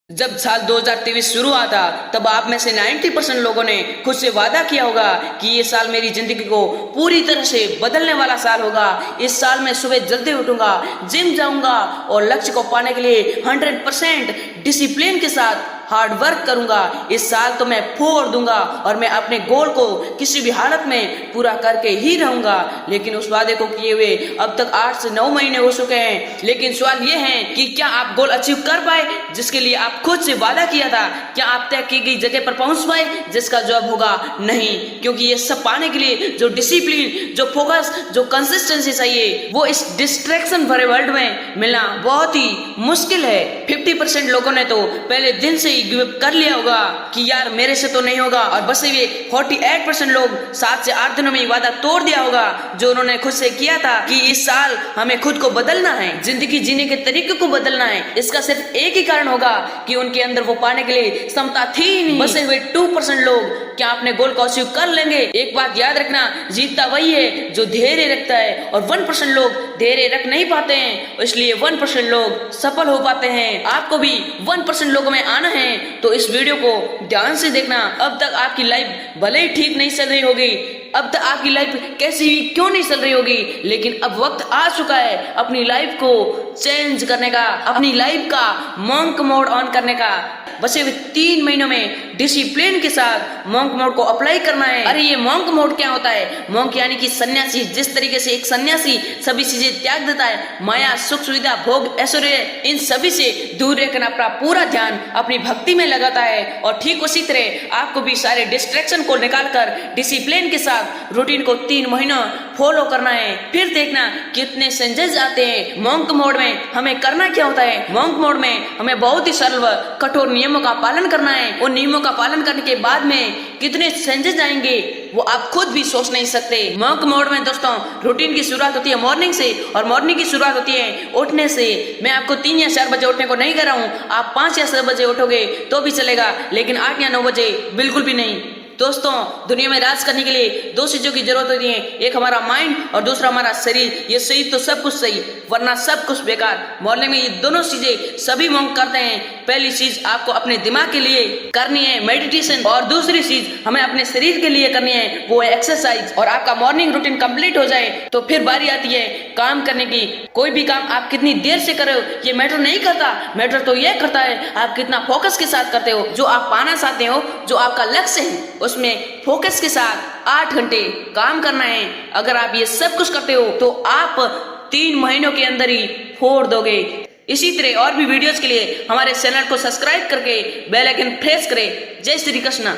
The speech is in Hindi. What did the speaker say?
जब साल 2023 शुरू हुआ था तब आप में से 90% लोगों ने खुद से वादा किया होगा कि ये साल मेरी जिंदगी को पूरी तरह से बदलने वाला साल होगा। इस साल मैं सुबह जल्दी उठूंगा, जिम जाऊंगा और लक्ष्य को पाने के लिए 100% डिसिप्लिन के साथ हार्ड वर्क करूंगा। इस साल तो मैं फोड़ दूंगा और मैं अपने गोल को किसी भी हालत में पूरा करके ही रहूंगा। लेकिन उस वादे को किए हुए अब तक 8 से 9 महीने हो चुके हैं। लेकिन सवाल ये है कि क्या आप गोल अचीव कर पाए जिसके लिए आप खुद से वादा किया था? क्या आप तय की गई जगह पर पहुंच पाए? जिसका जवाब होगा नहीं, क्योंकि ये सब पाने के लिए जो डिसिप्लिन, जो फोकस, जो कंसिस्टेंसी चाहिए वो इस डिस्ट्रैक्शन भरे वर्ल्ड में मिलना बहुत ही मुश्किल है। 50% लोगों ने तो पहले दिन से गिव अप कर लिया होगा कि यार मेरे से तो नहीं होगा, और बस ये 48% लोग 7 से 8 दिनों में वादा तोड़ दिया होगा जो उन्होंने खुद से किया था कि इस साल हमें खुद को बदलना है, जिंदगी जीने के तरीके को बदलना है। इसका सिर्फ एक ही कारण होगा कि उनके अंदर वो पाने के लिए क्षमता थी ही नहीं। बसे हुए 2% लोग क्या अपने गोल को अचीव कर लेंगे? एक बात याद रखना, जीतता वही है जो धैर्य रखता है, और 1% लोग धैर्य रख नहीं पाते हैं, इसलिए 1% लोग सफल हो पाते हैं। आपको भी 1% लोगों में आना है तो इस वीडियो को ध्यान से देखना। अब तक आपकी लाइफ भले ही ठीक नहीं चल रही होगी, अब तक आपकी लाइफ कैसी भी क्यों नहीं चल रही होगी, लेकिन अब वक्त आ चुका है अपनी लाइफ को चेंज करने का, अपनी लाइफ का मॉन्क मोड ऑन करने का। बचे हुए 3 महीनों में डिसिप्लिन के साथ मॉन्क मोड को अप्लाई करना है। अरे ये मॉन्क मोड क्या होता है? मॉन्क यानी कि सन्यासी। जिस तरीके से एक सन्यासी सभी चीजें त्याग देता है, माया, सुख, सुविधा, भोग, ऐश्वर्य, इन सभी से दूर रहकर अपना पूरा ध्यान अपनी भक्ति में लगाता है, और ठीक उसी तरह आपको भी सारे डिस्ट्रैक्शन को निकालकर डिसिप्लिन के साथ रूटीन को 3 महीनों फॉलो करना है। फिर देखना कितने चेंजेस आते हैं। मॉन्क मोड में हमें करना क्या होता है? मॉन्क मोड में हमें बहुत ही सरल व कठोर नियमों का पालन करना है। उन नियमों का पालन करने के बाद में कितने चेंजेस आएंगे वो आप खुद भी सोच नहीं सकते। मॉन्क मोड में दोस्तों रूटीन की शुरुआत होती है मॉर्निंग से, और मॉर्निंग की शुरुआत होती है उठने से। मैं आपको 3 या 4 बजे उठने को नहीं कर रहा हूँ, आप 5 या 6 बजे उठोगे तो भी चलेगा, लेकिन 8 या 9 बजे बिल्कुल भी नहीं। दोस्तों दुनिया में राज करने के लिए 2 चीजों की जरूरत होती है, एक हमारा माइंड और दूसरा हमारा शरीर। ये सही तो सब कुछ सही, वरना सब कुछ बेकार। मॉर्निंग में ये दोनों चीजें सभी मॉन्क करते हैं। पहली चीज आपको अपने दिमाग के लिए करनी है मेडिटेशन, और दूसरी चीज हमें अपने शरीर के लिए करनी है वो है एक्सरसाइज। और आपका मॉर्निंग रूटीन कंप्लीट हो जाए तो फिर बारी आती है काम करने की। कोई भी काम आप कितनी देर से कर रहे हो ये मैटर नहीं करता, मैटर तो ये करता है आप कितना फोकस के साथ करते हो। जो आप पाना चाहते हो, जो आपका लक्ष्य है, उसमें फोकस के साथ 8 घंटे काम करना है। अगर आप ये सब कुछ करते हो तो आप 3 महीनों के अंदर ही फोड़ दोगे। इसी तरह और भी वीडियोस के लिए हमारे चैनल को सब्सक्राइब करके बेल आइकन प्रेस करें। जय श्री कृष्ण।